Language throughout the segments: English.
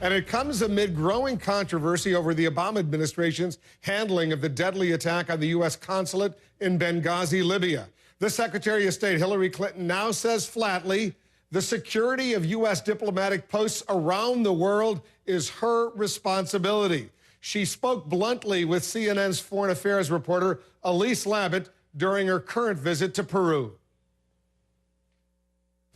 And it comes amid growing controversy over the Obama administration's handling of the deadly attack on the U.S. consulate in Benghazi, Libya. The Secretary of State, Hillary Clinton, now says flatly the security of U.S. diplomatic posts around the world is her responsibility. She spoke bluntly with CNN's foreign affairs reporter Elise Labott during her current visit to Peru.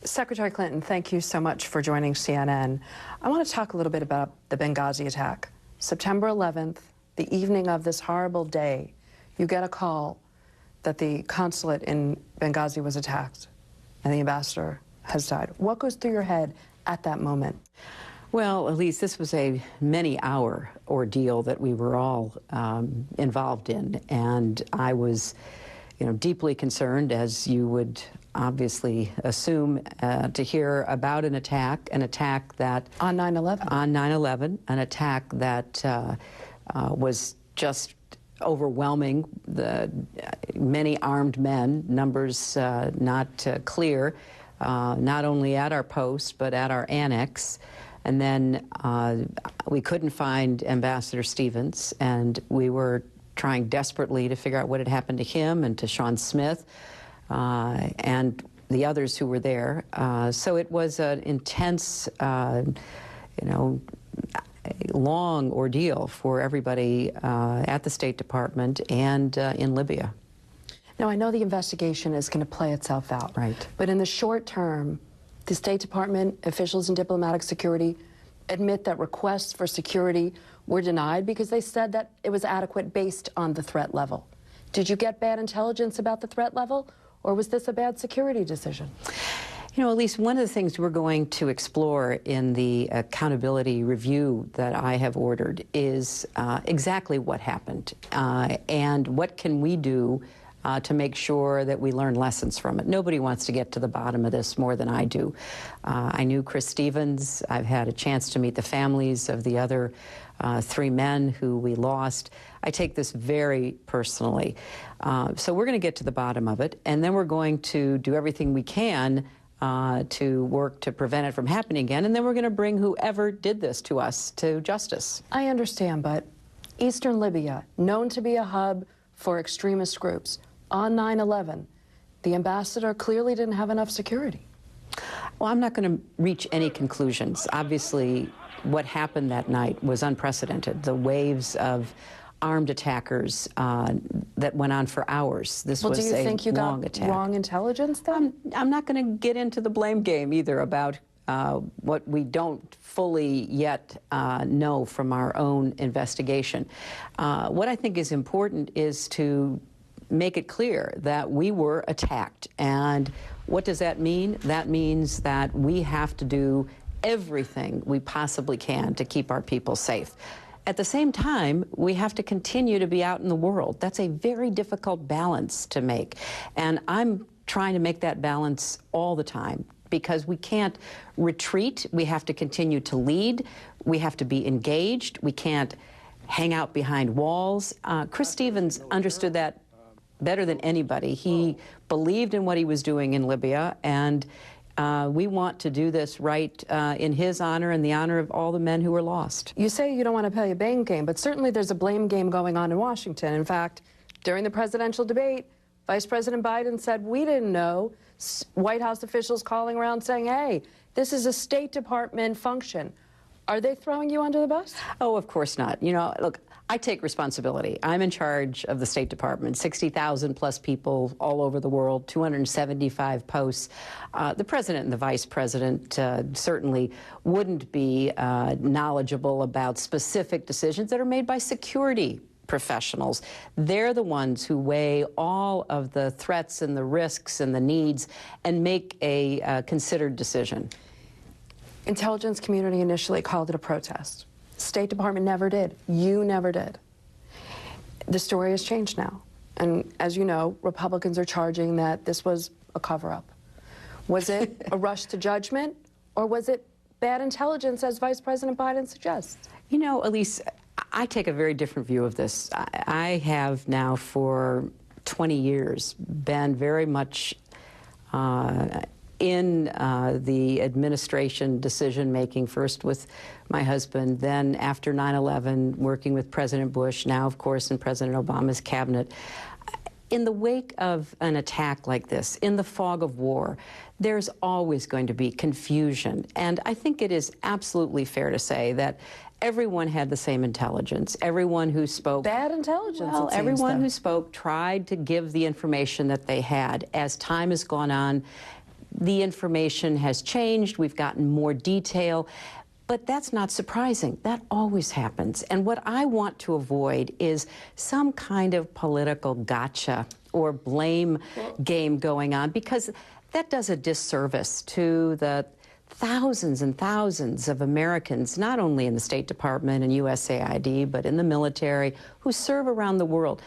Secretary Clinton, thank you so much for joining CNN. I want to talk a little bit about the Benghazi attack. September 11th, the evening of this horrible day, you get a call that the consulate in Benghazi was attacked and the ambassador has died. What goes through your head at that moment? Well, Elise, this was a many-hour ordeal that we were all involved in, and I was, deeply concerned, as you would obviously assume, to hear about an attack that on 9/11. On 9/11, an attack that was just overwhelming. The many armed men, numbers not clear, not only at our post but at our annex. And then we couldn't find Ambassador Stevens, and we were trying desperately to figure out what had happened to him and to Sean Smith and the others who were there. So it was an intense, long ordeal for everybody at the State Department and in Libya. Now, I know the investigation is going to play itself out. Right. But in the short term, the State Department officials in diplomatic security admit that requests for security were denied because they said that it was adequate based on the threat level. Did you get bad intelligence about the threat level, or was this a bad security decision? Elise, one of the things we're going to explore in the accountability review that I have ordered is exactly what happened and what can we do to make sure that we learn lessons from it. Nobody wants to get to the bottom of this more than I do. I knew Chris Stevens. I've had a chance to meet the families of the other 3 men who we lost. I take this very personally. So we're going to get to the bottom of it, and then we're going to do everything we can to work to prevent it from happening again, and then we're going to bring whoever did this to us to justice. I understand, but Eastern Libya, known to be a hub for extremist groups, on 9/11, the ambassador clearly didn't have enough security. Well, I'm not going to reach any conclusions. Obviously, what happened that night was unprecedented. The waves of armed attackers that went on for hours. This was a long attack. Do you think you got wrong intelligence then? I'm not going to get into the blame game either about what we don't fully yet know from our own investigation. What I think is important is to make it clear that we were attacked. And what does that mean? That means that we have to do everything we possibly can to keep our people safe. At the same time, we have to continue to be out in the world. That's a very difficult balance to make. And I'm trying to make that balance all the time, because we can't retreat. We have to continue to lead. We have to be engaged. We can't hang out behind walls. Chris Stevens understood that better than anybody. He believed in what he was doing in Libya, and we want to do this right in his honor and the honor of all the men who were lost. You say you don't want to play a blame game, but certainly there's a blame game going on in Washington. In fact, during the presidential debate, Vice President Biden said, we didn't know. White House officials calling around saying, hey, this is a State Department function. Are they throwing you under the bus? Oh, of course not. Look, I take responsibility. I'm in charge of the State Department, 60,000 plus people all over the world, 275 posts. The president and the vice president certainly wouldn't be knowledgeable about specific decisions that are made by security professionals. They're the ones who weigh all of the threats and the risks and the needs and make a considered decision. Intelligence community initially called it a protest. State Department never did. You never did. The story has changed now. And as you know, Republicans are charging that this was a cover-up. Was it a rush to judgment, or was it bad intelligence, as Vice President Biden suggests? Elise, I take a very different view of this. I have now for 20 years been very much in the administration decision-making, first with my husband, then after 9/11, working with President Bush, now, of course, in President Obama's cabinet. In the wake of an attack like this, in the fog of war, there's always going to be confusion. And I think it is absolutely fair to say that everyone had the same intelligence. Everyone who spoke... Bad intelligence, Well, it seems, everyone though. who spoke tried to give the information that they had. As time has gone on, the information has changed. We've gotten more detail. But that's not surprising. That always happens. And what I want to avoid is some kind of political gotcha or blame game going on, because that does a disservice to the thousands and thousands of Americans, not only in the State Department and USAID, but in the military, who serve around the world.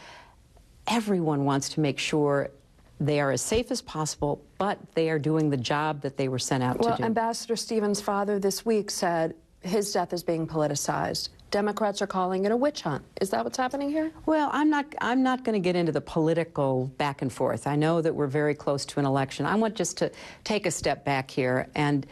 Everyone wants to make sure they are as safe as possible, but they are doing the job that they were sent out to do. Well, Ambassador Stevens' father this week said his death is being politicized. Democrats are calling it a witch hunt. Is that what's happening here? Well, I'm not going to get into the political back and forth. I know that we're very close to an election. I want just to take a step back here and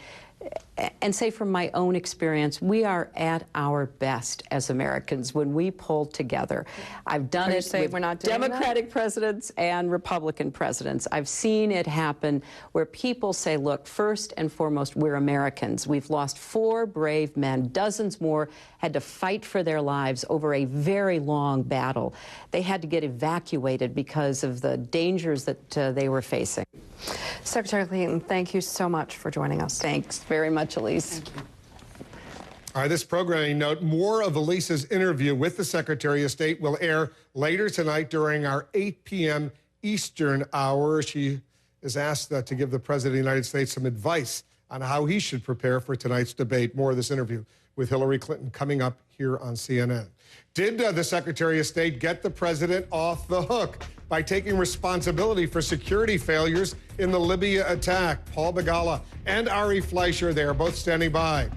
say, from my own experience, we are at our best as Americans when we pull together. I've done it with Democratic presidents and Republican presidents. I've seen it happen where people say, look, first and foremost, we're Americans. We've lost 4 brave men. Dozens more had to fight for their lives over a very long battle. They had to get evacuated because of the dangers that they were facing. Secretary Clinton, thank you so much for joining us. Thanks very much, Elise. All right, this programming note, more of Elise's interview with the Secretary of State will air later tonight during our 8 p.m. Eastern hour. She is asked to give the President of the United States some advice on how he should prepare for tonight's debate. More of this interview with Hillary Clinton coming up here on CNN. Did the Secretary of State get the President off the hook by taking responsibility for security failures in the Libya attack? Paul Begala and Ari Fleischer, they are both standing by.